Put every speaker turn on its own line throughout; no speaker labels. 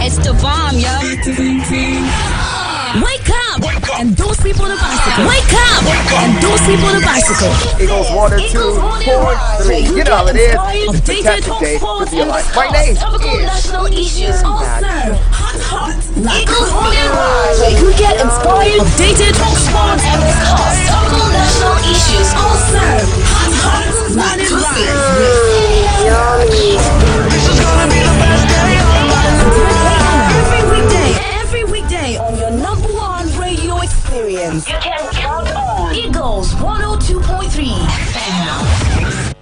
It's the bomb, yo. Wake up! And those people on the bicycle. Wake up! And those people on the bicycle.
Eagles 102.3. You know how it is.
Updated
Fantastic day
sports
to be
and
alive. My name
topical
is
national issues.
Matt.
Eagles Morning Rise, where you get inspired. Updated sports and topical national issues. Also, Morning Rise.
This is gonna be the best day of my life.
Every weekday on your number one radio experience. You can count on Eagles 102.3 FM.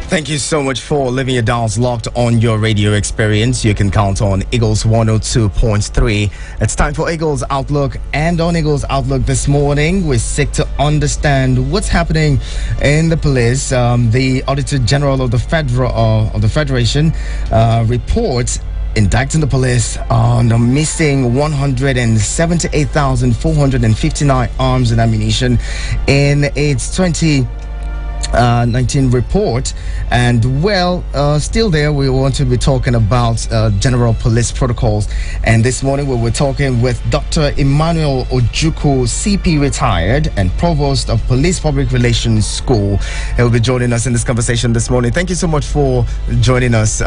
Thank you so much for leaving your dials locked on your radio experience. You can count on Eagles 102.3. It's time for Eagles Outlook. And on Eagles Outlook this morning, we seek to understand what's happening in the police. The Auditor General of the Federation reports indicting the police on the missing 178,459 arms and ammunition in its 2019 report. And still there, we want to be talking about general police protocols. And this morning we were talking with Dr. Emmanuel Ojukwu, CP retired and Provost of Police Public Relations School. He will be joining us in this conversation this morning. Thank you so much for joining us,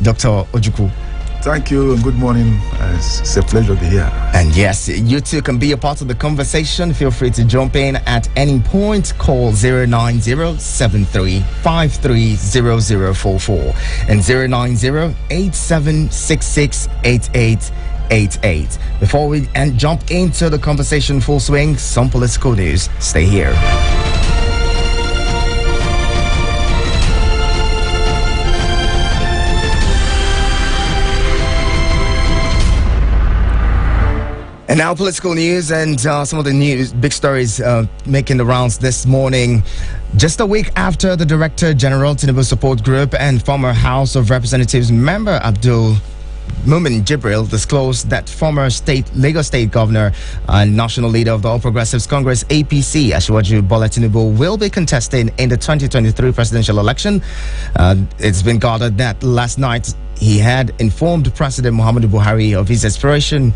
Dr. Ojukwu.
Thank you and good morning. It's a pleasure to be here.
And yes, you too can be a part of the conversation. Feel free to jump in at any point. Call 090-7353-0044 and 090-8766-8888. Before we jump into the conversation full swing, some political news. Stay here. And now political news and some of the big stories making the rounds this morning. Just a week after the Director General Tinubu Support Group and former House of Representatives member Abdul Mumin Jibril disclosed that former Lagos State Governor and national leader of the All Progressives Congress APC, Asiwaju Bola Tinubu, will be contesting in the 2023 presidential election. It's been gathered that last night he had informed President Muhammadu Buhari of his aspiration,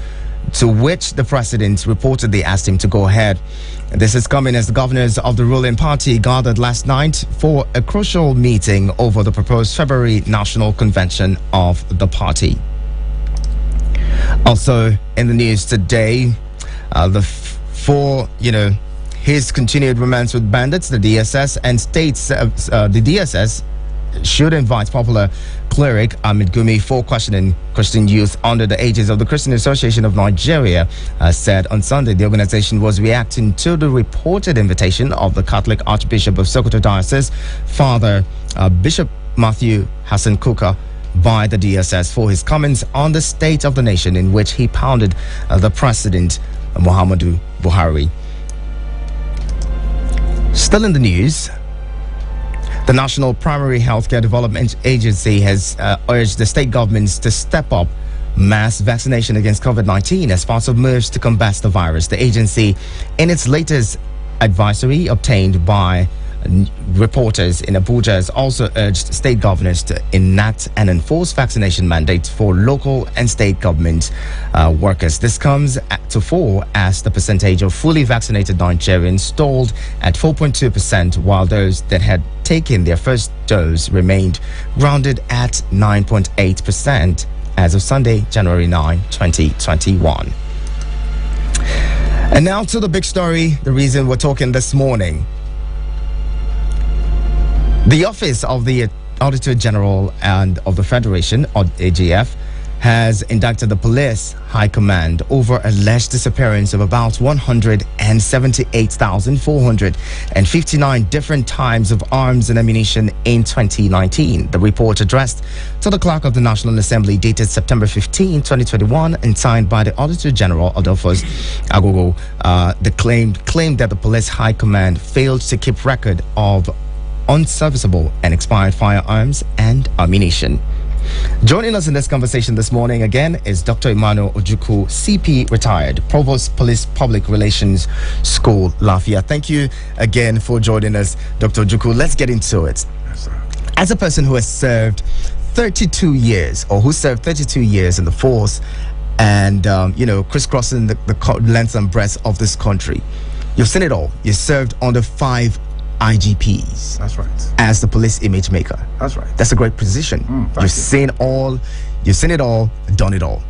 to which the president reportedly asked him to go ahead. This is coming as the governors of the ruling party gathered last night for a crucial meeting over the proposed February national convention of the party. Also in the news today, his continued romance with bandits, the DSS and states the DSS should invite popular cleric Ahmed Gumi for questioning Christian youth under the aegis of the Christian Association of Nigeria. Said on Sunday, the organization was reacting to the reported invitation of the Catholic Archbishop of Sokoto Diocese, Father Bishop Matthew Hassan Kuka, by the DSS for his comments on the state of the nation, in which he pounded the President Muhammadu Buhari. Still in the news, the National Primary Healthcare Development Agency has urged the state governments to step up mass vaccination against COVID-19 as part of moves to combat the virus. The agency, in its latest advisory obtained by reporters in Abuja, has also urged state governors to enact and enforce vaccination mandates for local and state government workers. This comes to fore as the percentage of fully vaccinated Nigerians stalled at 4.2%, while those that had taken their first dose remained grounded at 9.8% as of Sunday, January 9, 2021. And now to the big story, the reason we're talking this morning. The Office of the Auditor General and of the Federation, or AGF, has indicted the police high command over alleged disappearance of about 178,459 different types of arms and ammunition in 2019. The report addressed to the clerk of the National Assembly dated September 15, 2021 and signed by the Auditor General Adolphus Agogo, claimed that the police high command failed to keep record of unserviceable and expired firearms and ammunition. Joining us in this conversation this morning again is Dr. Emmanuel Ojukwu, CP retired, Provost Police Public Relations School, Lafayette. Thank you again for joining us, Dr. Ojukwu. Let's get into it.
Yes, sir.
As a person who has served 32 years or who served 32 years in the force and, crisscrossing the length and breadth of this country, you've seen it all. You served under 5 IGPs.
That's right.
As the police image maker.
That's right.
That's a great position. You've seen it all, done it all.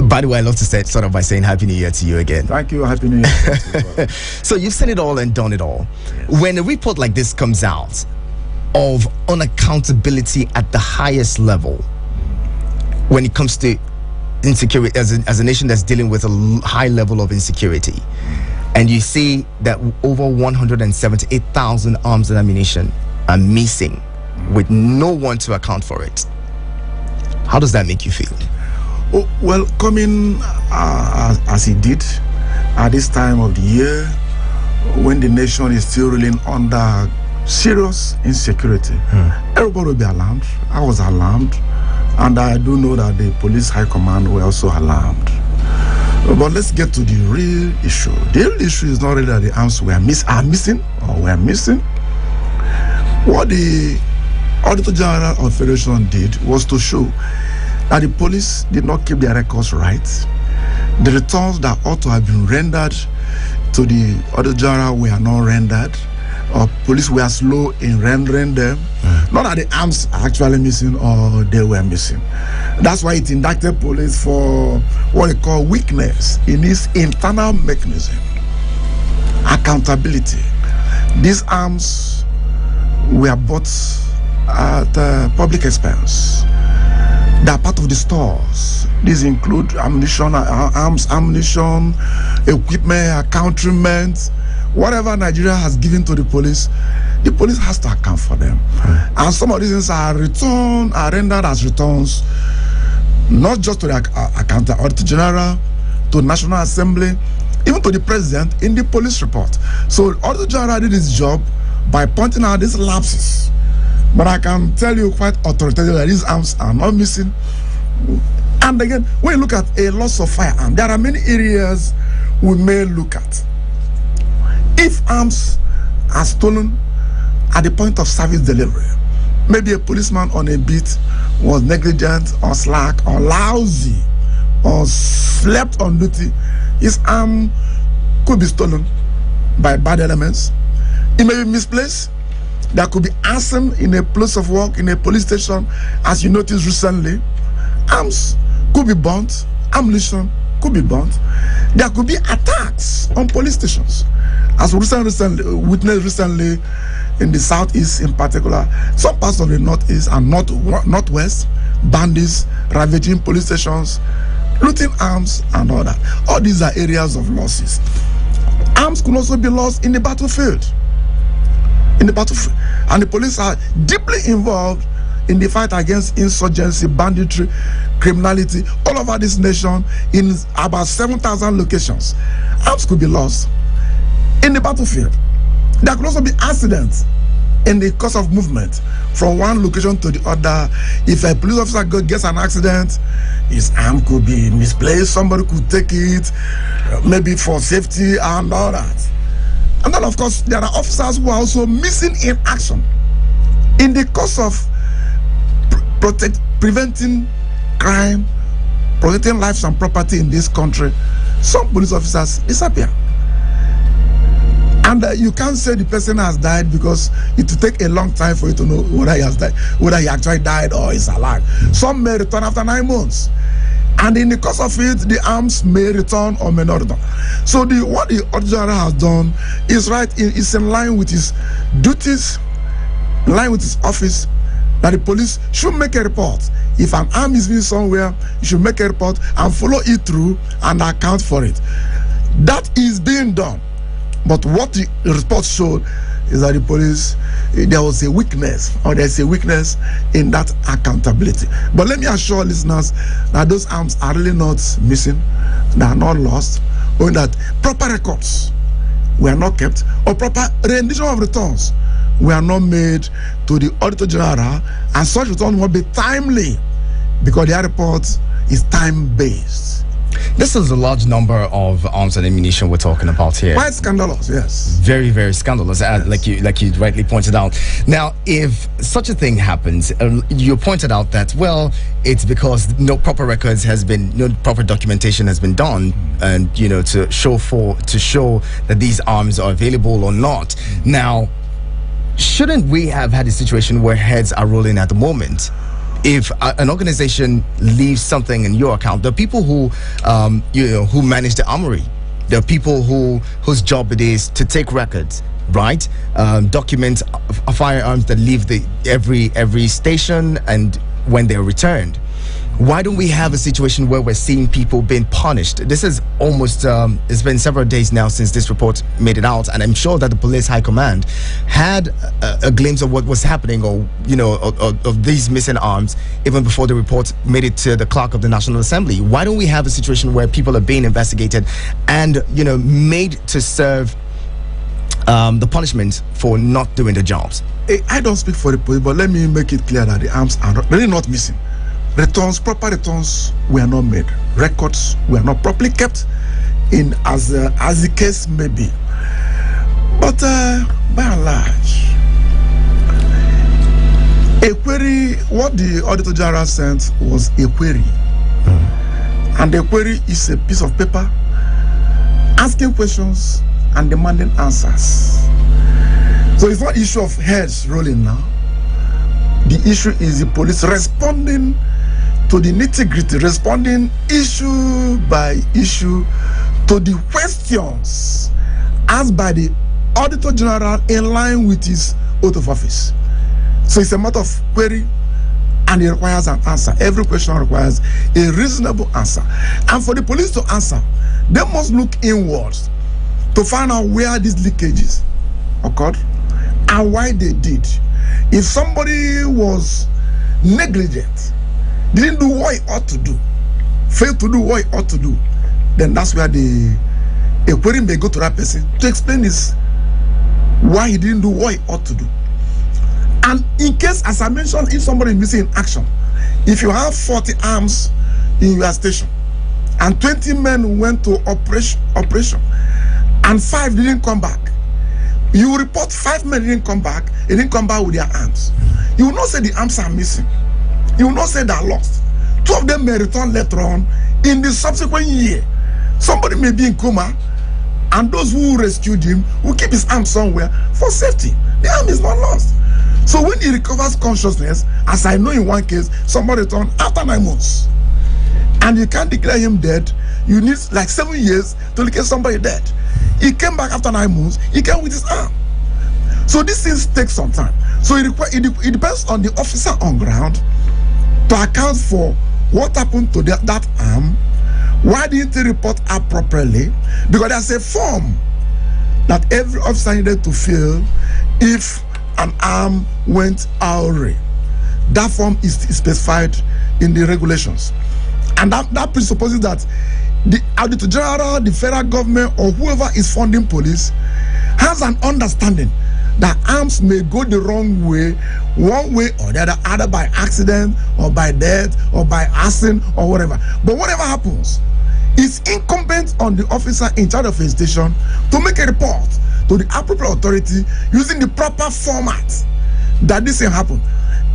By the way, I love to start sort of by saying Happy New Year to you again.
Thank you. Happy New Year.
So you've seen it all and done it all.
Yes.
When a report like this comes out of unaccountability at the highest level, when it comes to insecurity, as a nation that's dealing with a high level of insecurity, and you see that over 178,000 arms and ammunition are missing with no one to account for it, how does that make you feel?
Oh, well, coming as he did at this time of the year, when the nation is still reeling under serious insecurity, everybody will be alarmed. I was alarmed, and I do know that the police high command were also alarmed. But let's get to the real issue. The real issue is not really that the arms are missing. What the Auditor General of Federation did was to show that the police did not keep their records right. The returns that ought to have been rendered to the Auditor General were not rendered, or police were slow in rendering them. Not that the arms are actually missing or they were missing. That's why it indicted police for what they call weakness in its internal mechanism. Accountability. These arms were bought at public expense. They are part of the stores. These include ammunition, arms, ammunition, equipment, accoutrement. Whatever Nigeria has given to the police has to account for them. And some of these things are rendered as returns, not just to the accountant, Auditor General, to National Assembly, even to the President in the police report. So Auditor General did his job by pointing out these lapses. But I can tell you quite authoritatively that these arms are not missing. And again, when you look at a loss of firearm, there are many areas we may look at. If arms are stolen at the point of service delivery, maybe a policeman on a beat was negligent or slack or lousy or slept on duty, his arm could be stolen by bad elements. It may be misplaced. There could be arson in a place of work, in a police station, as you noticed recently. Arms could be burnt, ammunition could be burnt. There could be attacks on police stations, as we witnessed recently in the southeast in particular, some parts of the northeast and northwest, bandits ravaging police stations, looting arms and all that. All these are areas of losses. Arms could also be lost in the battlefield. And the police are deeply involved in the fight against insurgency, banditry, criminality all over this nation in about 7,000 locations. Arms could be lost in the battlefield. There could also be accidents in the course of movement from one location to the other. If a police officer gets an accident, his arm could be misplaced, somebody could take it, maybe for safety and all that. And then, of course, there are officers who are also missing in action in the course of preventing crime, protecting lives and property in this country. Some police officers disappear. And you can't say the person has died because it will take a long time for you to know whether he has died, whether he actually died or is alive. Some may return after 9 months. And in the course of it, the arms may return or may not return. So what the Auditor General has done is right, is in line with his duties, in line with his office, that the police should make a report. If an arm is being somewhere, you should make a report and follow it through and account for it. That is being done. But what the report showed is that the police, there was a weakness, or there's a weakness in that accountability. But let me assure listeners that those arms are really not missing, they are not lost, or that proper records were not kept, or proper rendition of returns were not made to the Auditor General, and such returns will be timely because their report is time-based.
This is a large number of arms and ammunition we're talking about here.
Quite scandalous, yes.
Very, very scandalous,
Yes.
like you rightly pointed out. Now, if such a thing happens, you pointed out that, well, it's because no proper records has been, no proper documentation has been done, and to show that these arms are available or not. Now, shouldn't we have had a situation where heads are rolling at the moment? If an organization leaves something in your account, there are people who who manage the armory. There are people whose job it is to take records, right? Document firearms that leave every station and when they're returned. Why don't we have a situation where we're seeing people being punished? This is almost, it's been several days now since this report made it out, and I'm sure that the police high command had a glimpse of what was happening, or, of these missing arms, even before the report made it to the clerk of the National Assembly. Why don't we have a situation where people are being investigated and, made to serve the punishment for not doing the jobs?
I don't speak for the police, but let me make it clear that the arms are really not missing. Proper returns were not made. Records were not properly kept in as the case may be. But by and large, a query, what the Auditor General sent was a query. And the query is a piece of paper asking questions and demanding answers. So it's not issue of heads rolling now. The issue is the police responding to the nitty-gritty, responding issue by issue to the questions asked by the Auditor General in line with his oath of office. So it's a matter of query, and it requires an answer. Every question requires a reasonable answer. And for the police to answer, they must look inwards to find out where these leakages occurred and why they did. If somebody was negligent, didn't do what he ought to do, failed to do what he ought to do, then that's where a query may go to that person to explain this, why he didn't do what he ought to do. And in case, as I mentioned, if somebody is missing in action, if you have 40 arms in your station and 20 men went to operation and 5 didn't come back, you report 5 men didn't come back, they didn't come back with their arms. You will not say the arms are missing. You will not say they are lost. 2 of them may return later on in the subsequent year. Somebody may be in coma, and those who rescued him will keep his arm somewhere for safety. The arm is not lost. So when he recovers consciousness, as I know in one case, somebody returned after 9 months, and you can't declare him dead. You need like 7 years to declare somebody dead. He came back after 9 months. He came with his arm. So these things take some time. So it depends on the officer on ground to account for what happened to that arm. Why didn't he report appropriately? Because there's a form that every officer needed to fill if an arm went awry. That form is specified in the regulations. And that presupposes that the Auditor General, the federal government, or whoever is funding police has an understanding that arms may go the wrong way, one way or the other, either by accident or by death or by arson or whatever. But whatever happens, it's incumbent on the officer in charge of a station to make a report to the appropriate authority using the proper format that this thing happened.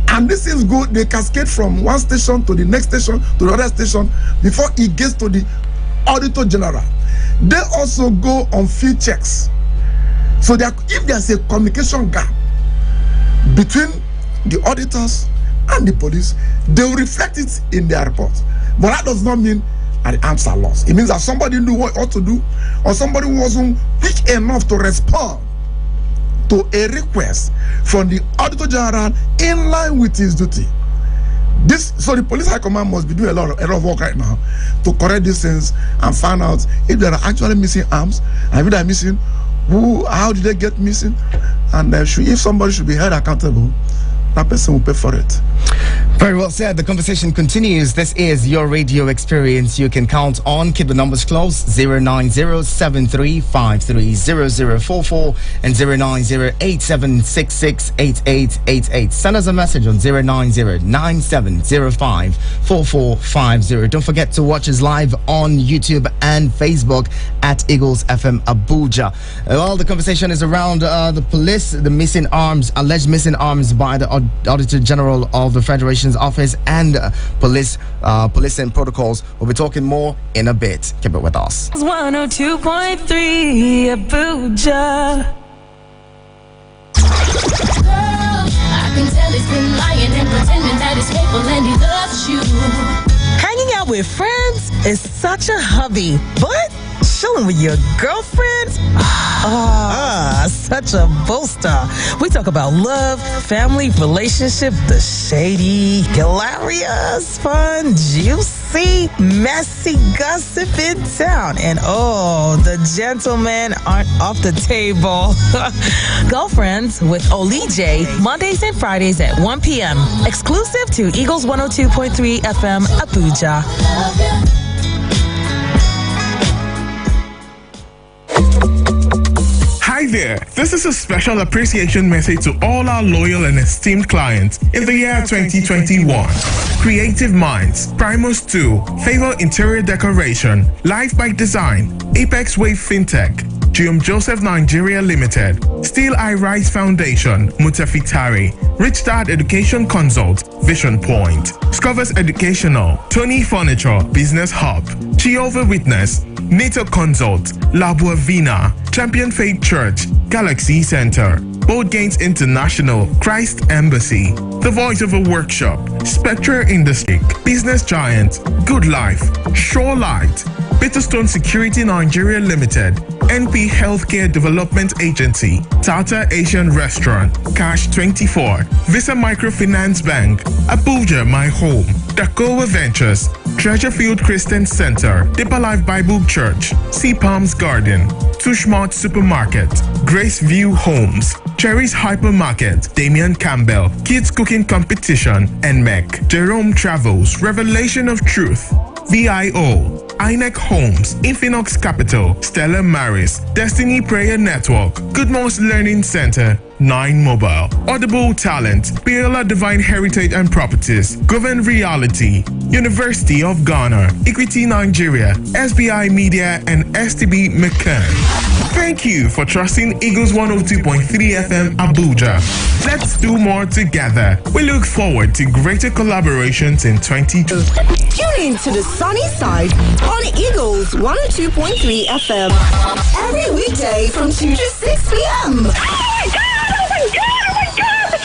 And these things go, they cascade from one station to the next station to the other station before it gets to the Auditor General. They also go on field checks. So if there's a communication gap between the auditors and the police, they will reflect it in their report. But that does not mean that the arms are lost. It means that somebody knew what he ought to do, or somebody wasn't quick enough to respond to a request from the Auditor General in line with his duty. So the police high command must be doing a lot of work right now to correct these things and find out if there are actually missing arms, and if they are missing, how did they get missing, and if somebody should be held accountable, that person will pay for it.
Very well said. The conversation continues. This is your radio experience. You can count on. Keep the numbers close. 090-7353-0044 and 090-8766-8888. Send us a message on 090-9705-4450. Don't forget to watch us live on YouTube and Facebook at Eagles FM Abuja. Well, the conversation is around the police, the missing arms, alleged missing arms by the Auditor General of the Federation's Office and police and protocols. We'll be talking more in a bit. Keep it with us.
102.3 Abuja.
I can tell he's been lying and pretending that he's faithful and he loves you.
Hanging out with friends is such a hobby, but chilling with your girlfriends? Such a bolster. We talk about love, family, relationship, the shady, hilarious, fun, juicy, messy gossip in town. And the gentlemen aren't off the table. Girlfriends with Oli J, Mondays and Fridays at 1 p.m. Exclusive to Eagles 102.3 FM, Abuja.
Hi there, this is a special appreciation message to all our loyal and esteemed clients in the year 2021. Creative Minds, Primus 2, Favor Interior Decoration, Life by Design, Apex Wave FinTech, Gium Joseph Nigeria Limited, Steel Eye Rise Foundation, Mutafitari, Rich Dad Education Consult, Vision Point, Scovers Educational, Tony Furniture, Business Hub, Jehovah Witness, NATO Consult, La Buavina, Champion Faith Church, Galaxy Center, Bold Gains International, Christ Embassy, The Voice of a Workshop, Spectre Industry, Business Giant, Good Life, Shorelight, Bitterstone Security Nigeria Limited, NP Healthcare Development Agency, Tata Asian Restaurant, Cash 24, Visa Microfinance Bank, Abuja My Home, Dakoa Ventures, Treasurefield Christian Center, Deeper Life Bible Church, Sea Palms Garden, Tushmart Supermarket, Grace View Homes, Cherry's Hypermarket, Damian Campbell, Kids Cooking Competition, NMEC, Jerome Travels, Revelation of Truth, VIO, INEC Homes, Infinox Capital, Stella Maris, Destiny Prayer Network, Goodmost Learning Center, 9 Mobile, Audible Talent, Biola Divine Heritage and Properties, Govern Reality, University of Ghana, Equity Nigeria, SBI Media, and STB McCann. Thank you for trusting Eagles 102.3 FM Abuja. Let's do more together. We look forward to greater collaborations in 2020.
Tune in to the sunny side on Eagles 102.3 FM every weekday from 2 to 6 p.m.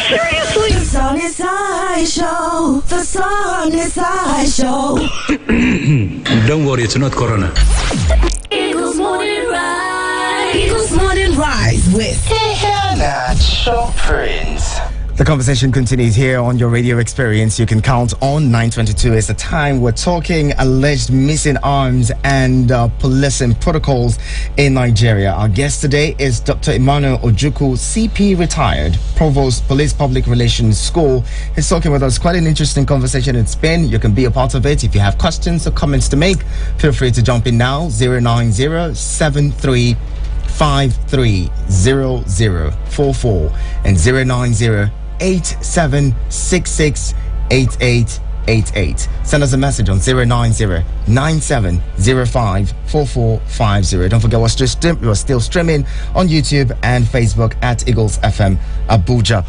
Seriously?
The sun is high show. The sun is high show.
Don't worry, it's not Corona.
Eagles Morning Rise. Eagles Morning Rise with
Prince. The conversation continues here on your radio experience. You can count on 9:22 is the time. We're talking alleged missing arms and policing protocols in Nigeria. Our guest today is Dr. Emmanuel Ojukwu, CP retired, Provost Police Public Relations School. He's talking with us. Quite an interesting conversation it's been. You can be a part of it. If you have questions or comments to make, feel free to jump in now. 090-7353-0044 and 090-8766-8888. Send us a message on 090-9705-4450. Don't forget, we're still streaming on YouTube and Facebook at Eagles FM Abuja.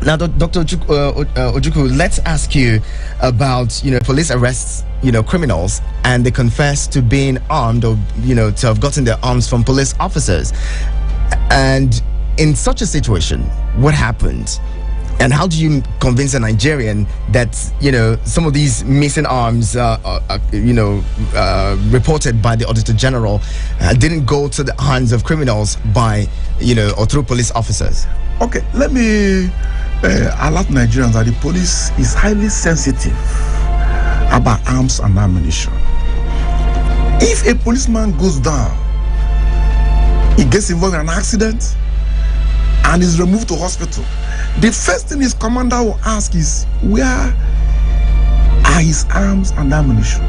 Now, Dr. Ojukwu, let's ask you about, police arrests, criminals, and they confess to being armed or, to have gotten their arms from police officers. And in such a situation, what happens? And how do you convince a Nigerian that, some of these missing arms, reported by the Auditor General, didn't go to the hands of criminals or through police officers?
Okay, let me alert Nigerians that the police is highly sensitive about arms and ammunition. If a policeman goes down, he gets involved in an accident and is removed to hospital, the first thing his commander will ask is, where are his arms and ammunition?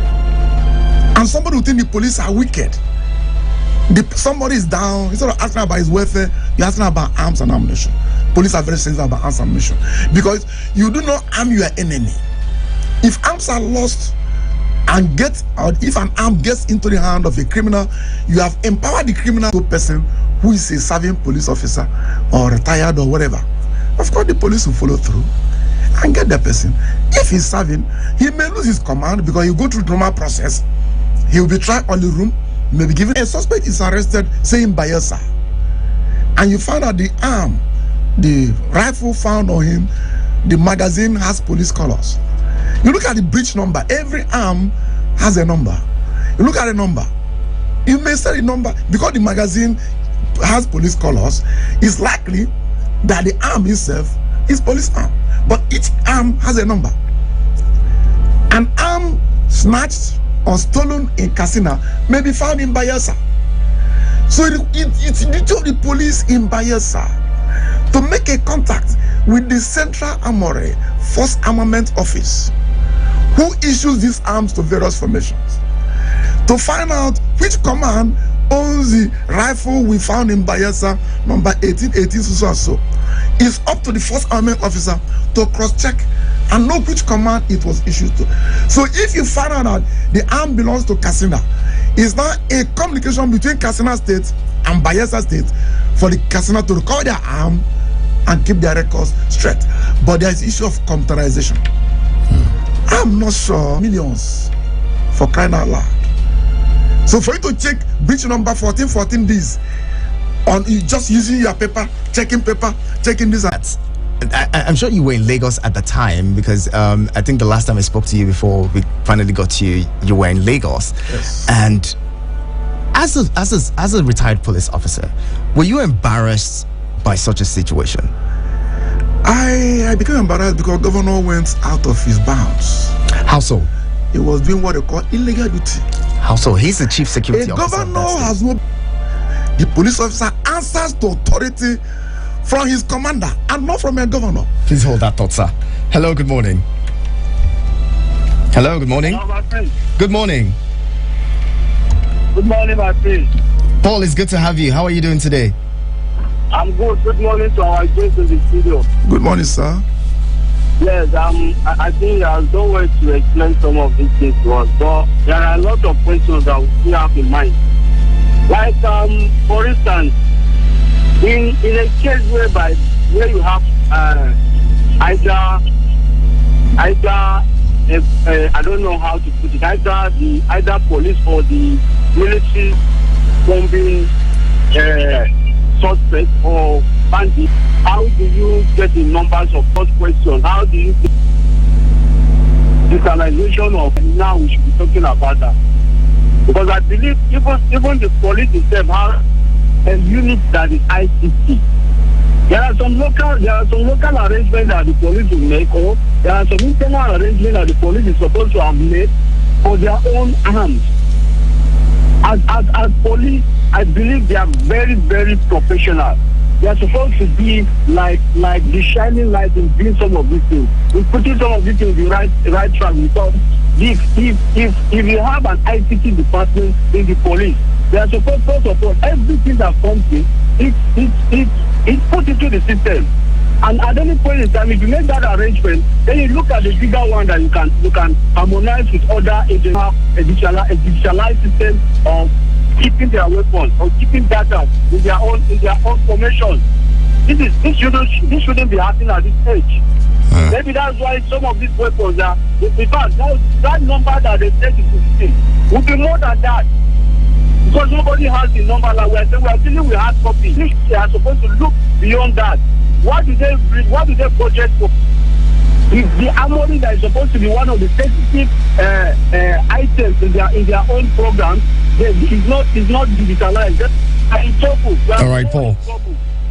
And somebody will think the police are wicked. Somebody is down, instead of asking about his welfare, you're asking about arms and ammunition. Police are very sensitive about arms and ammunition because you do not arm your enemy. If arms are lost if an arm gets into the hand of a criminal, you have empowered the criminal person who is a serving police officer or retired or whatever. Of course, the police will follow through and get the person. If he's serving, he may lose his command because he'll go through the normal process. He will be tried on the room, may be given. A suspect is arrested, say in Bayelsa, and you find out the arm, the rifle found on him, the magazine has police colors. You look at the breech number, every arm has a number. You look at the number, you may say the number, because the magazine has police colors, it's likely that the arm itself is police arm. But each arm has a number. An arm snatched or stolen in Katsina may be found in Bayelsa. So it's the duty of the police in Bayelsa to make a contact with the Central Armory Force Armament Office, who issues these arms to various formations, to find out which command owns the rifle we found in Bayelsa, number 1818, so and so. It's up to the Force Armament Officer to cross-check and know which command it was issued to. So if you find out that the arm belongs to Katsina, it's now a communication between Katsina State and Bayelsa State for the Katsina to recover their arm and keep their records straight. But there is the issue of computerization. I'm not sure millions for crying out loud. So for you to check breach number 1414Ds on just using your paper, checking this out.
I'm sure you were in Lagos at the time because I think the last time I spoke to you before we finally got you were in Lagos.
Yes.
And as a retired police officer, were you embarrassed by such a situation?
I became embarrassed because governor went out of his bounds.
How so?
He was doing what they call illegal duty.
How so? He's the chief security officer.
A governor has no. The police officer answers to authority from his commander and not from a governor.
Please hold that thought, sir. Hello, good morning. Hello, good morning.
Hello, my friend.
Good morning.
Good morning, my friend.
Paul, it's good to have you. How are you doing today?
I'm good. Good morning to our guests in the studio.
Good morning, sir.
Yes, I think I don't want to explain some of these things to us, but there are a lot of questions that we have in mind. Like, for instance, in a case where you have either I don't know how to put it, either police or the military bombing suspect or bandit, how do you get the numbers of such questions? How do you get the digitalization of now we should be talking about that? Because I believe even the police itself have a unit that is ICT. There are some local arrangements that the police will make, or there are some internal arrangements that the police is supposed to have made for their own arms. As police, I believe they are very, very professional. They are supposed to be like the shining light in doing some of these things, in putting some of these things in the right track. Because if you have an ICT department in the police, they are supposed, first of all, everything that comes in, it's put into the system. And at any point in time, if you make that arrangement, then you look at the bigger one that you can harmonize with other agencies, a digitalized system of keeping their weapons or keeping data in their own formation. This shouldn't be happening at this stage. Maybe that's why some of these weapons are, in fact, that number that they take to 15 would be more than that. Because nobody has the number like we are saying, we are dealing with hard copies. They are supposed to look beyond that. What do they budget for? If the armory that is supposed to be one of the sensitive items in their own program, is not digitalized. That's trouble.
All right, Paul.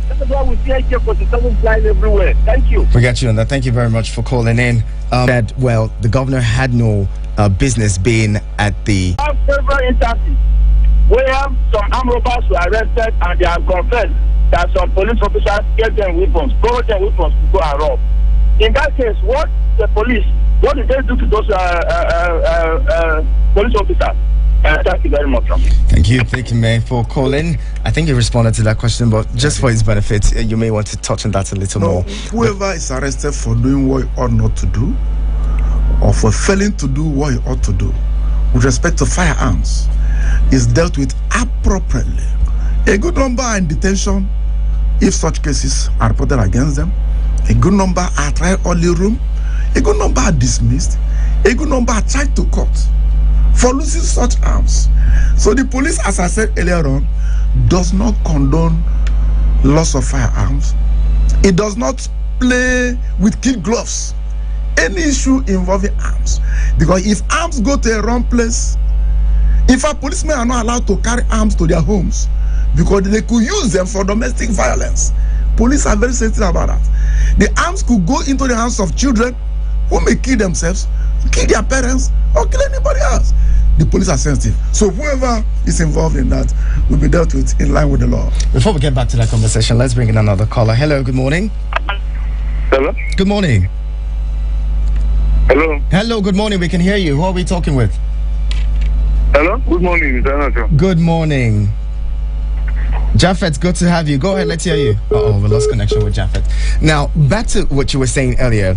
That's why we see AK-47 flying everywhere. Thank you.
We got you on that. Thank you very much for calling in. That, well, the governor had no business being at the...
I have several instances where some armed robbers were arrested and they have confessed that some police officers gave them weapons, borrowed them weapons to go and rob. In that case, what did they do to those police officers? Thank you very much.
Thank you, man, for calling. I think you responded to that question, but just for his benefit, you may want to touch on that a little more.
Whoever is arrested for doing what he ought not to do, or for failing to do what he ought to do, with respect to firearms, is dealt with appropriately. A good number are in detention if such cases are reported against them. A good number are tried only room. A good number are dismissed. A good number are tried to court for losing such arms. So the police, as I said earlier on, does not condone loss of firearms. It does not play with kid gloves any issue involving arms, because if arms go to a wrong place, in fact, policemen are not allowed to carry arms to their homes because they could use them for domestic violence. Police are very sensitive about that. The arms could go into the hands of children who may kill themselves, kill their parents, or kill anybody else. The police are sensitive. So whoever is involved in that will be dealt with in line with the law.
Before we get back to that conversation, let's bring in another caller. Hello, good morning.
Hello?
Good morning.
Hello?
Hello, good morning. We can hear you. Who are we talking with?
Hello? Good morning, Mr.
Good morning. Japheth, good to have you. Go ahead, let's hear you. We lost connection with Japheth. Now, back to what you were saying earlier.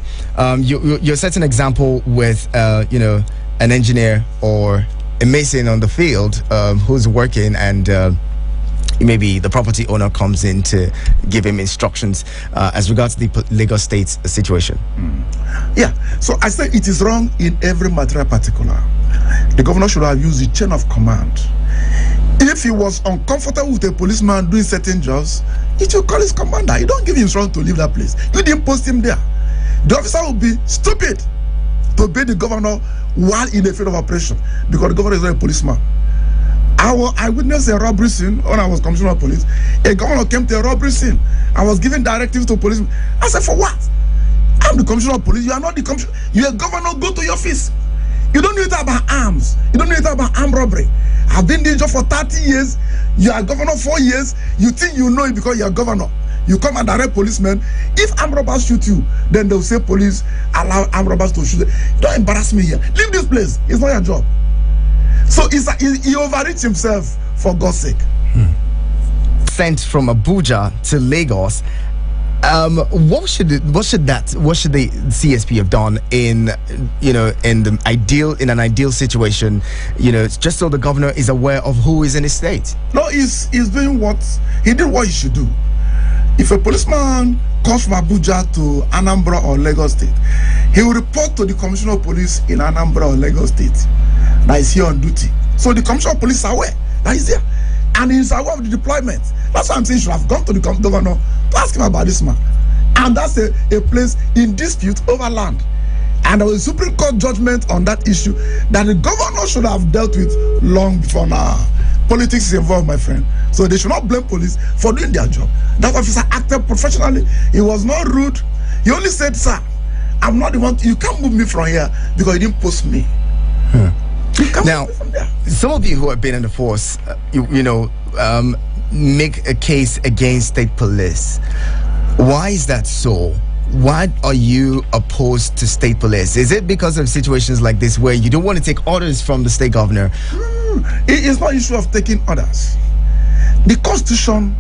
You set an example with, an engineer or a mason on the field who's working, and maybe the property owner comes in to give him instructions as regards the Lagos State situation.
Yeah, so I say it is wrong in every material particular. The governor should have used the chain of command. If he was uncomfortable with a policeman doing certain jobs, it will call his commander. You don't give him instruction to leave that place. You didn't post him there. The officer will be stupid to obey the governor while in a field of operation, because the governor is not a policeman. I witnessed a robbery scene when I was commissioner of police. A governor came to a robbery scene. I was giving directives to police. I said, for what? I'm the commissioner of police. You are not the commissioner. You're a governor. Go to your office. You don't know anything about arms. You don't know anything about armed robbery. I've been in this job for 30 years. You are governor 4 years. You think you know it because you are governor. You come and direct policemen. If armed robbers shoot you, then they'll say police allow armed robbers to shoot. Don't embarrass me here. Leave this place. It's not your job. So he overreached himself, for God's sake.
Sent from Abuja to Lagos. What should the CSP have done in an ideal situation? Just so the governor is aware of who is in his state.
No, he's doing what he should do. If a policeman comes from Abuja to Anambra or Lagos State, he will report to the commissioner of police in Anambra or Lagos State that is here on duty. So the commissioner of police is aware that he's there, and he's aware of the deployment. That's why I'm saying he should have gone to the governor to ask him about this man. And that's a place in dispute over land. And there was a Supreme Court judgment on that issue that the governor should have dealt with long before now. Politics is involved, my friend. So they should not blame police for doing their job. That officer acted professionally. He was not rude. He only said, sir, I'm not the one. You can't move me from here because you didn't post me.
Now, some of you who have been in the force, make a case against state police. Why is that so? Why are you opposed to state police? Is it because of situations like this where you don't want to take orders from the state governor?
It is not an issue of taking orders. The Constitution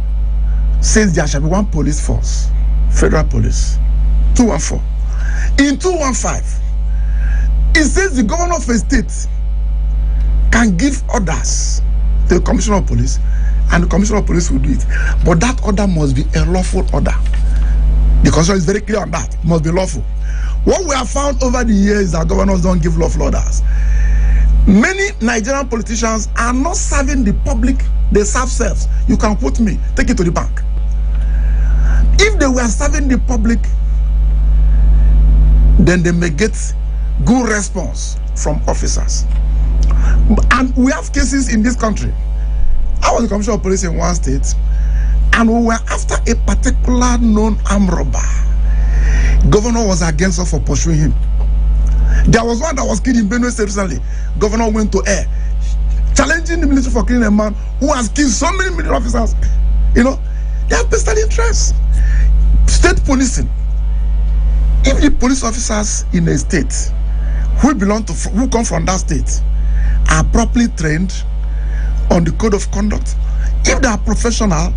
says there shall be one police force, federal police, 214. In 215, it says the governor of a state can give orders to the commissioner of police, and the commissioner of police will do it. But that order must be a lawful order. The Constitution is very clear on that. It must be lawful. What we have found over the years is that governors don't give lawful orders. Many Nigerian politicians are not serving the public, they serve selves. You can quote me, take it to the bank. If they were serving the public, then they may get good response from officers. And we have cases in this country. I was the commissioner of police in one state, and we were after a particular known armed robber. Governor was against us for pursuing him. There was one that was killed in Benue State recently. Governor went to air, challenging the military for killing a man who has killed so many military officers. You know, they have vested interest. State policing. If the police officers in a state who come from that state are properly trained on the code of conduct, if they are professional,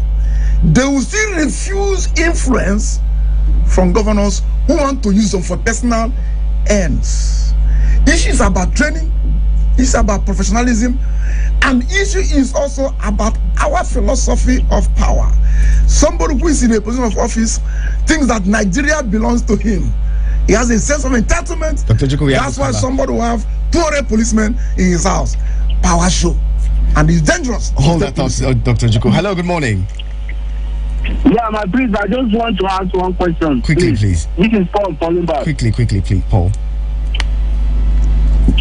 they will still refuse influence from governors who want to use them for personal ends. Issue is about training, it's about professionalism, and issue is also about our philosophy of power. Somebody who is in a position of office thinks that Nigeria belongs to him. He has a sense of entitlement.
Dr. Juku,
that's why somebody will have 200 policemen in his house. Power show. And it's dangerous.
Hold that thought, Dr. Juku. Hello, good morning.
Yeah, my please, I just want to ask one question.
Quickly, please.
This is Paul calling back.
Quickly, please, Paul.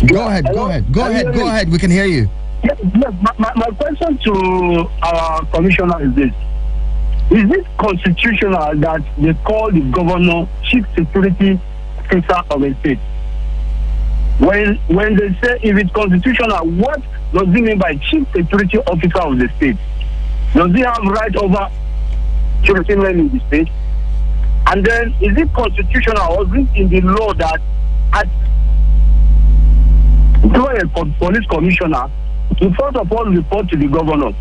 Go ahead. Go ahead. We can hear you.
Yes, my question to our commissioner is this. Is it constitutional that they call the governor chief security officer of a state? When they say if it's constitutional, what does it mean by chief security officer of the state? Does he have right over security men in the state? And then is it constitutional or is it in the law that through a police commissioner to first of all report to the governor?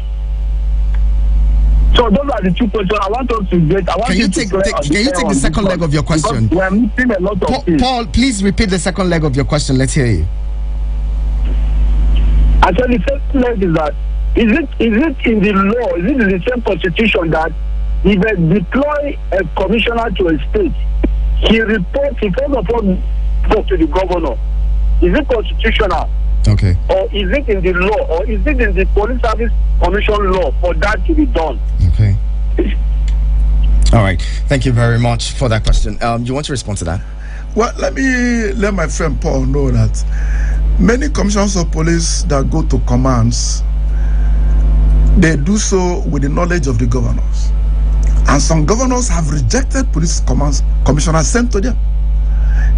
So those are the two questions I want us to get. Can you take
the second leg of your question?
We are missing a lot of things.
Paul, please repeat the second leg of your question. Let's hear you.
Actually, the second leg is that is it in the law? Is it in the same constitution that if they deploy a commissioner to a state, he reports, he first of all reports to the governor? Is it constitutional?
Okay.
Or is it in the law, or is it in the Police Service Commission law for that to be done?
Okay. All right. Thank you very much for that question. You want to respond to that?
Well, let my friend Paul know that many commissioners of police that go to commands, they do so with the knowledge of the governors. And some governors have rejected police commissioners sent to them.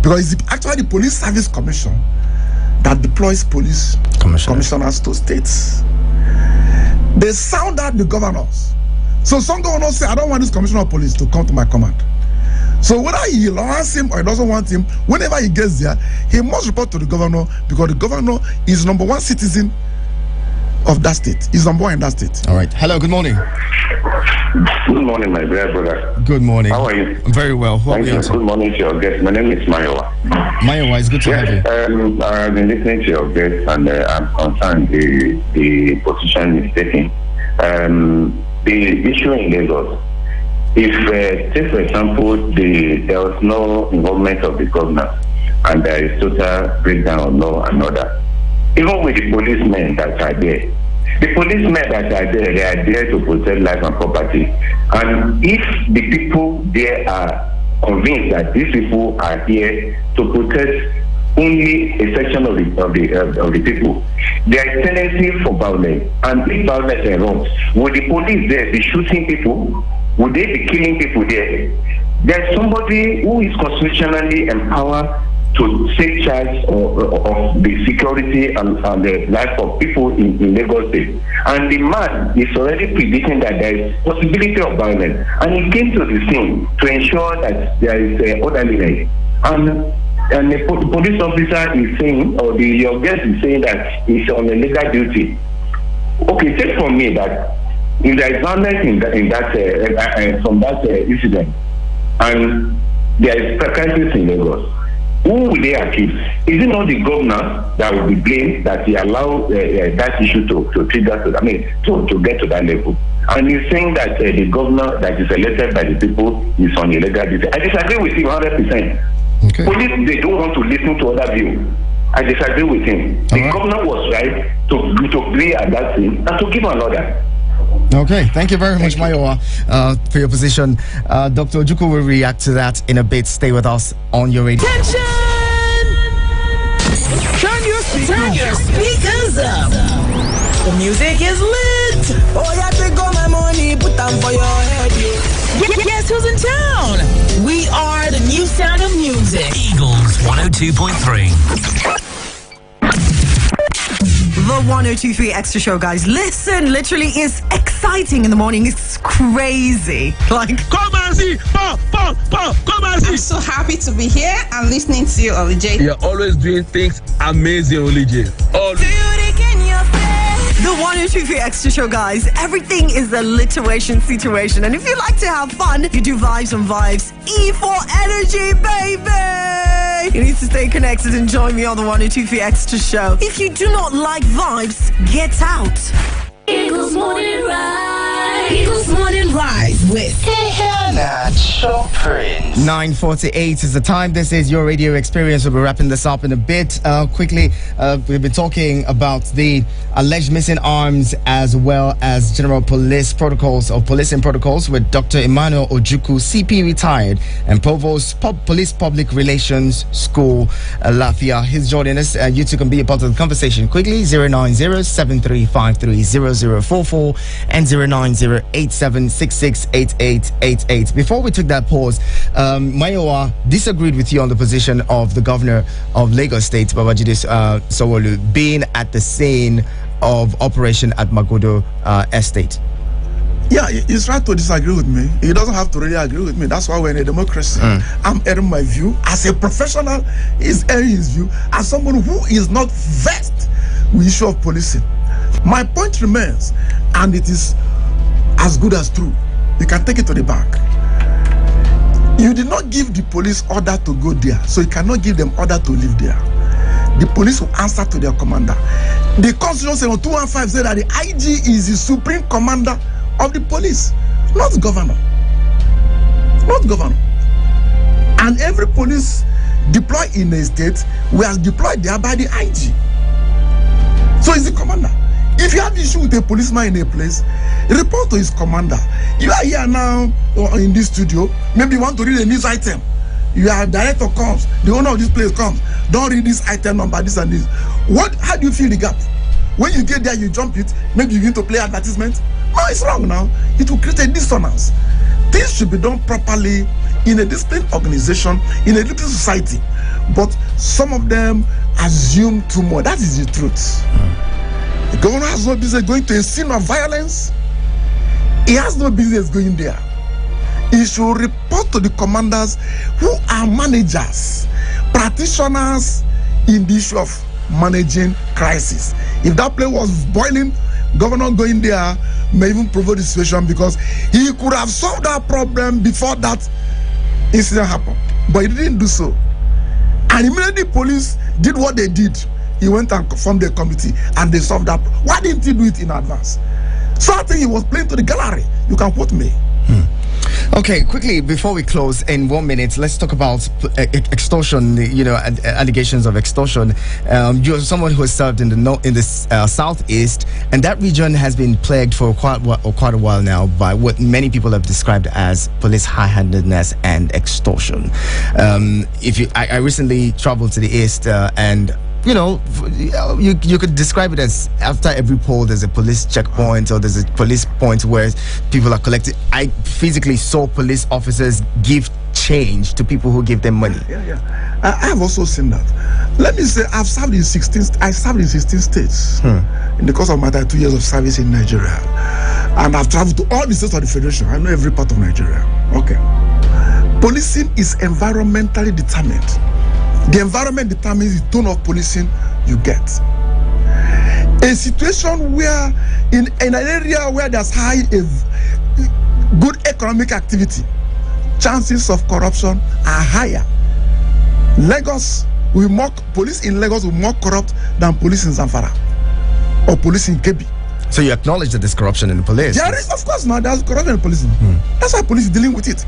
Because it's actually the Police Service Commission that deploys police commissioners to states. They sound out the governors. So some governors say, I don't want this commissioner of police to come to my command. So whether he wants him or he doesn't want him, whenever he gets there, he must report to the governor because the governor is number one citizen of that state. He's number one in that state.
All right. Hello, good morning.
Good morning, my dear brother.
Good morning.
How are you?
I'm very well.
Thank you. Good morning to your guest. My name is Mayowa.
Mayowa, it's good to have you.
I've been listening to your guest and I'm concerned the position is taking. The issue in Lagos, if, take for example, there was no involvement of the governor and there is total breakdown of law and order, even with the policemen that are there, the policemen that are there, they are there to protect life and property. And if the people there are convinced that these people are here to protect only a section of the people, there is tendency for violence. And if violence erupts, will the police there be shooting people? Would they be killing people there? There's somebody who is constitutionally empowered to take charge of the security and the life of people in Lagos State. And the man is already predicting that there is possibility of violence. And he came to the scene to ensure that there is orderliness. And the police officer is saying, or your guest is saying that he's on a legal duty. Okay, take from me that if there is violence from that incident, and there is crisis in Lagos, who will they accuse? Is it not the governor that will be blamed that he allowed that issue to trigger to get to that level? And he's saying that the governor that is elected by the people is on illegal duty. I disagree with him 100%.
Okay.
Police, they don't want to listen to other view. I disagree with him. The governor was right to be at that scene and to give an order.
Okay, thank you very much, Mayowa, for your position. Dr. Ojukwu will react to that in a bit. Stay with us on your radio.
Attention! Turn your speakers up. The music is lit.
Oh, yeah, take all my money, put them for your head.
Guess who's in town? We are the new sound of music.
Eagles 102.3.
The 102.3 Extra Show, guys. Listen, literally is exciting in the morning. It's crazy. Like,
come and see. Come and see.
I'm so happy to be here and listening to you, Oli J.
You're always doing things amazing, Oli J. Always.
The 102.3 Extra Show, guys. Everything is alliteration situation. And if you like to have fun, you do vibes on vibes. E for energy, baby! You need to stay connected and join me on the 102.3 Extra Show. If you do not like vibes, get out.
Eagles Morning Rise. Eagles Morning Rise with
Hannah Choprin. 9:48 is the time. This is your radio experience. We'll be wrapping this up in a bit. Quickly, we've been talking about the alleged missing arms as well as general police protocols or policing protocols with Dr. Emmanuel Ojukwu, CP retired, and Provost Police Public Relations School, Lafia. He's joining us. You two can be a part of the conversation quickly. 090-7353-0044 and 090-8766-8888. Before we took that pause, Mayowa disagreed with you on the position of the governor of Lagos State, Babajide Sanwo-Olu, being at the scene of operation at Magodo Estate.
Yeah, he's right to disagree with me. He doesn't have to really agree with me. That's why we're in a democracy. I'm airing my view. As a professional, he's airing his view. As someone who is not versed with the issue of policing, my point remains, and it is as good as true. You can take it to the bank. You did not give the police order to go there, so you cannot give them order to live there. The police will answer to their commander. The Constitution 215 said that the IG is the supreme commander of the police, not governor. Not governor. And every police deployed in a state was deployed there by the IG. So he's the commander. If you have issue with a policeman in a place, report to his commander. You are here now in this studio. Maybe you want to read a news item. Your director comes, the owner of this place comes. Don't read this item number, this and this. How do you feel the gap? When you get there, you jump it. Maybe you begin to play advertisement. No, it's wrong now. It will create a dissonance. Things should be done properly in a disciplined organization, in a little society. But some of them assume too much. That is the truth. The governor has no business going to a scene of violence. He has no business going there. He should report to the commanders who are managers, practitioners in the issue of managing crisis. If that place was boiling, governor going there may even provoke the situation because he could have solved that problem before that incident happened. But he didn't do so. And immediately police did what they did. He went and formed a committee and they solved that. Why didn't he do it in advance? So I think he was playing to the gallery. You can quote me.
Okay, quickly before we close in 1 minute, let's talk about extortion. Allegations of extortion. You're someone who has served in the southeast, and that region has been plagued for quite a while now by what many people have described as police high-handedness and extortion. I recently traveled to the east and. You could describe it as after every poll there's a police checkpoint or there's a police point where people are collected. I physically saw police officers give change to people who give them money.
Yeah. I have also seen that. Let me say I served in 16 states in the course of my 2 years of service in Nigeria. And I've traveled to all the states of the Federation. I know every part of Nigeria. Okay. Policing is environmentally determined. The environment determines the tone of policing you get. A situation where in an area where there's good economic activity, chances of corruption are higher. Police in Lagos will more corrupt than police in Zamfara or police in Kebbi.
So you acknowledge that there's corruption in the police?
There is, of course, now there's corruption in policing. That's why police is dealing with it.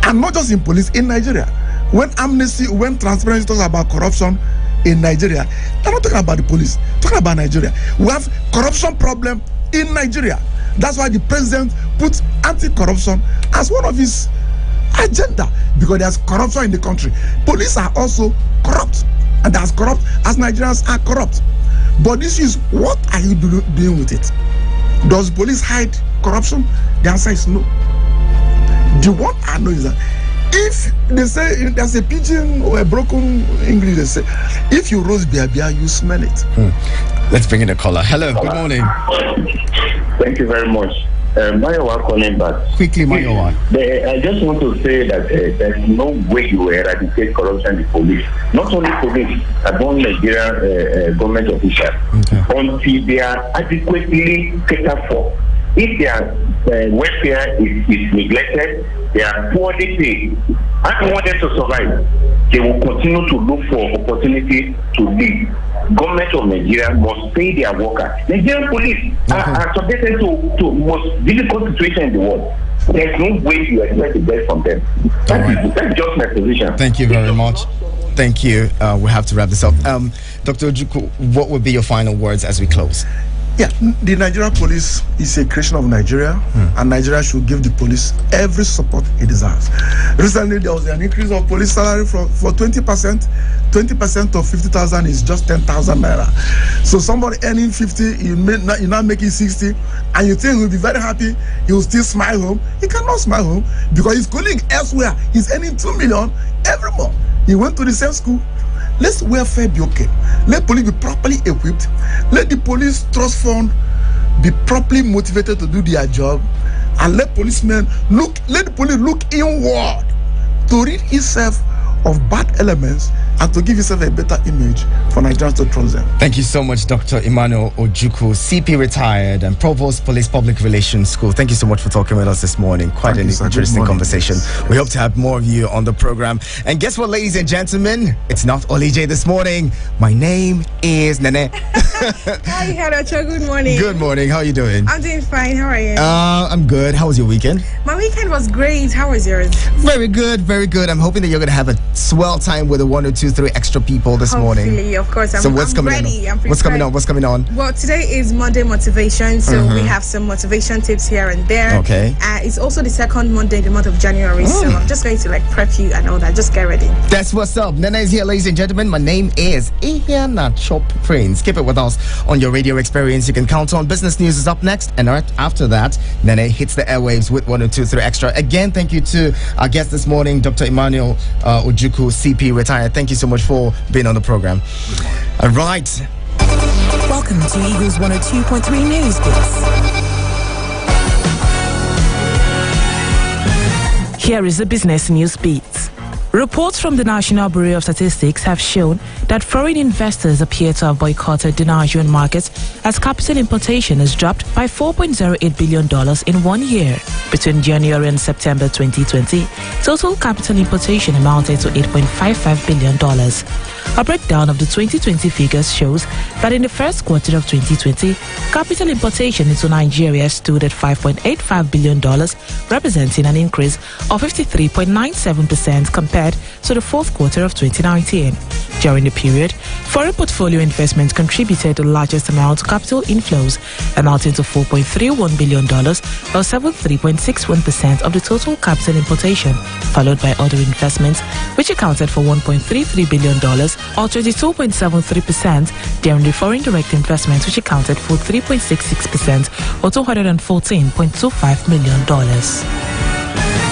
And not just in police, in Nigeria. When Transparency talks about corruption in Nigeria, they're not talking about the police, talking about Nigeria. We have corruption problem in Nigeria. That's why the president put anti-corruption as one of his agenda, because there's corruption in the country. Police are also corrupt, and as corrupt as Nigerians are corrupt. But this is, what are you doing with it? Does police hide corruption? The answer is no. The one I know is that if they say there's a pigeon or a broken English, they say if you roast beer, you smell it.
Let's bring in a caller. Hello, good morning.
Thank you very much. Mayowa calling back.
Quickly, Mayowa.
I just want to say that there's no way you eradicate corruption in the police. Not only police, among Nigerian government officials, until they are adequately catered for. If their welfare is neglected, they are poorly paid. And in order to survive, they will continue to look for opportunity to live. Government of Nigeria must pay their workers. Nigerian police are subjected to most difficult situation in the world. There's no way you expect the best from them. That's just my position.
Thank you very much. Thank you. We have to wrap this up. Dr. Ojukwu, what would be your final words as we close?
Yeah, the Nigerian police is a creation of Nigeria, and Nigeria should give the police every support it deserves. Recently, there was an increase of police salary for 20%. 20% of 50,000 is just 10,000 naira. So somebody earning 50, you're not making 60, and you think he'll be very happy, he will still smile home. He cannot smile home because his colleague elsewhere is earning 2 million every month. He went to the same school. Let welfare be okay. Let police be properly equipped. Let the police trust fund be properly motivated to do their job, and let policemen let the police look inward to rid itself of bad elements and to give itself a better image for Nigerians to trust them.
Thank you so much, Dr. Emmanuel Ojukwu, CP retired and Provost Police Public Relations School. Thank you so much for talking with us this morning. Quite an interesting conversation. We hope to have more of you on the program. And guess what, ladies and gentlemen? It's not Olije this morning. My name is Nene.
Hi, Haracho. Good morning.
Good morning. How are you doing?
I'm doing fine. How are you?
I'm good. How was your weekend?
My weekend was great. How was yours?
Very good. Very good. I'm hoping that you're going to have a swell time with the 102.3 extra people this morning.
Of course.
So what's coming
ready.
on? What's coming on? What's coming on?
Well, today is Monday Motivation, so we have some motivation tips here and there.
Okay.
It's also the second Monday in the month of January, so I'm just going to prep you and all that. Just get ready.
That's what's up. Nana is here, ladies and gentlemen. My name is Ihiana Chop Prince. Keep it with us on your radio experience. You can count on. Business News is up next, and right after that, Nana hits the airwaves with 102.3 extra. Again, thank you to our guest this morning, Dr. Emmanuel Ojukwu, CP retired. Thank you so much for being on the program. All right.
Welcome to Eagles 102.3 News Beats. Here is the business news beats. Reports from the National Bureau of Statistics have shown that foreign investors appear to have boycotted the Nigerian market as capital importation has dropped by $4.08 billion in 1 year. Between January and September 2020, total capital importation amounted to $8.55 billion. A breakdown of the 2020 figures shows that in the first quarter of 2020, capital importation into Nigeria stood at $5.85 billion, representing an increase of 53.97% compared to the fourth quarter of 2019. During the period, foreign portfolio investment contributed the largest amount to capital inflows, amounting to $4.31 billion, or 73.61% of the total capital importation, followed by other investments, which accounted for $1.33 billion, or 22.73%, during the foreign direct investment, which accounted for 3.66%, or $214.25 million.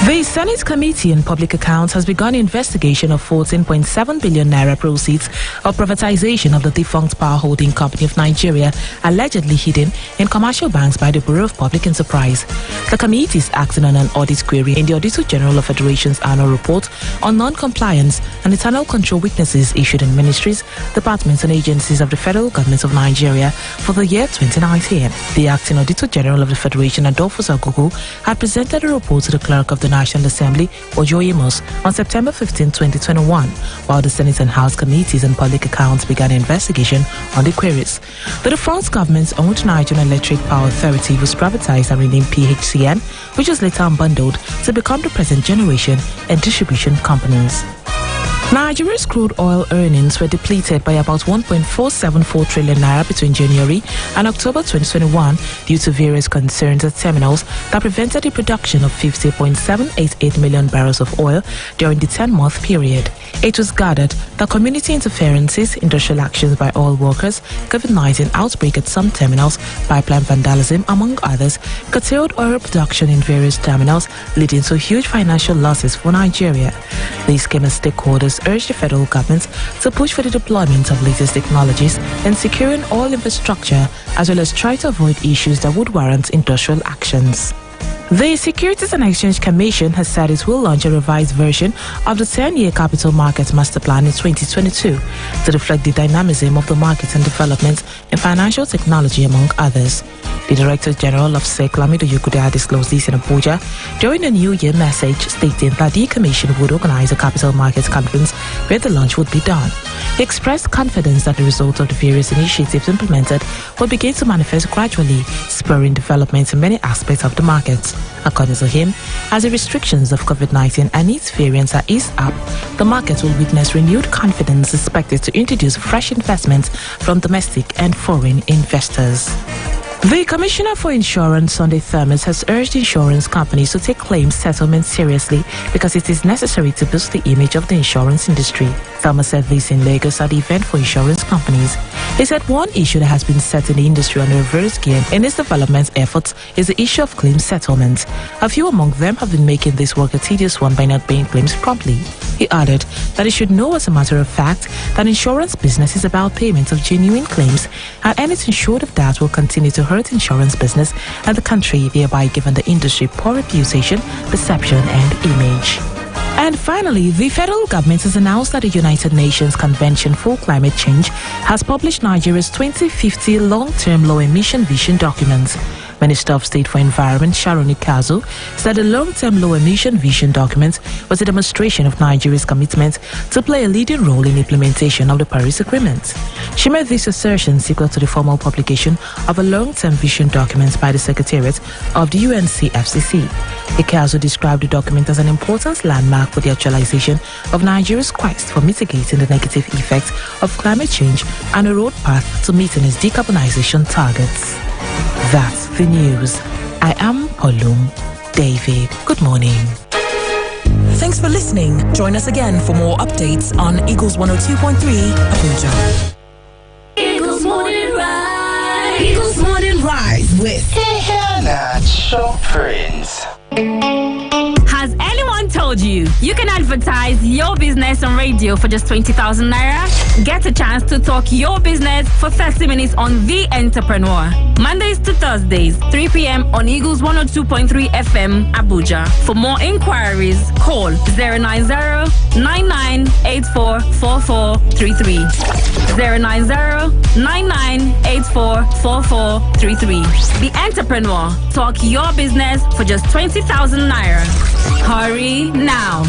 The Senate Committee on Public Accounts has begun investigation of 14.7 billion naira proceeds of privatization of the defunct Power Holding Company of Nigeria, allegedly hidden in commercial banks by the Bureau of Public Enterprise. The committee is acting on an audit query in the Auditor General of Federation's annual report on non-compliance and internal control weaknesses issued in ministries, departments and agencies of the Federal Government of Nigeria for the year 2019. The acting Auditor General of the Federation, Adolphus Agugu, had presented a report to the Clerk of the National Assembly, Ojoyemos, on September 15, 2021, while the Senate and House Committees on Public Accounts began investigation on the queries. The defunct government's owned Nigerian Electric Power Authority was privatized and renamed PHCN, which was later unbundled to become the present generation and distribution companies. Nigeria's crude oil earnings were depleted by about 1.474 trillion naira between January and October 2021 due to various concerns at terminals that prevented the production of 50.788 million barrels of oil during the 10-month period. It was gathered that community interferences, industrial actions by oil workers, COVID-19 outbreak at some terminals, pipeline vandalism, among others, curtailed oil production in various terminals, leading to huge financial losses for Nigeria. These came as stakeholders urged the federal government to push for the deployment of latest technologies and securing oil infrastructure, as well as try to avoid issues that would warrant industrial actions. The Securities and Exchange Commission has said it will launch a revised version of the 10-year Capital Markets Master Plan in 2022 to reflect the dynamism of the market and development in financial technology, among others. The Director General of SEC, Lamido Yukuda, disclosed this in Abuja during a New Year message stating that the Commission would organize a capital markets conference where the launch would be done. He expressed confidence that the result of the various initiatives implemented will begin to manifest gradually, spurring developments in many aspects of the markets. According to him, as the restrictions of COVID-19 and its variants are eased up, the market will witness renewed confidence expected to introduce fresh investments from domestic and foreign investors. The Commissioner for Insurance, Sunday Thermos, has urged insurance companies to take claims settlement seriously because it is necessary to boost the image of the insurance industry. Thermos said this in Lagos at the event for insurance companies. He said one issue that has been set in the industry on a reverse gear in its development efforts is the issue of claim settlement. A few among them have been making this work a tedious one by not paying claims promptly. He added that it should know as a matter of fact that insurance business is about payment of genuine claims, and anything short of that will continue to hurt insurance business and the country, thereby giving the industry poor reputation, perception and image. And finally, the federal government has announced that the United Nations Convention for Climate Change has published Nigeria's 2050 long-term low-emission vision document. Minister of State for Environment Sharon Ikazu said the long-term low-emission vision document was a demonstration of Nigeria's commitment to play a leading role in implementation of the Paris Agreement. She made this assertion sequel to the formal publication of a long-term vision document by the Secretariat of the UNCFCC. Ikazu described the document as an important landmark for the actualization of Nigeria's quest for mitigating the negative effects of climate change and a road path to meeting its decarbonization targets. That's the news. I am Olum David. Good morning.
Thanks for listening. Join us again for more updates on Eagles 102.3 Abuja.
Eagles Morning Rise. Eagles Morning Rise with
Natural Prince.
Has anyone told you you can advertise your business on radio for just 20,000 naira? Get a chance to talk your business for 30 minutes on The Entrepreneur. Mondays to Thursdays, 3 p.m. on Eagles 102.3 FM, Abuja. For more inquiries, call 090-9984-4433. 090-9984-4433. The Entrepreneur. Talk your business for just 20,000 naira. Hurry now.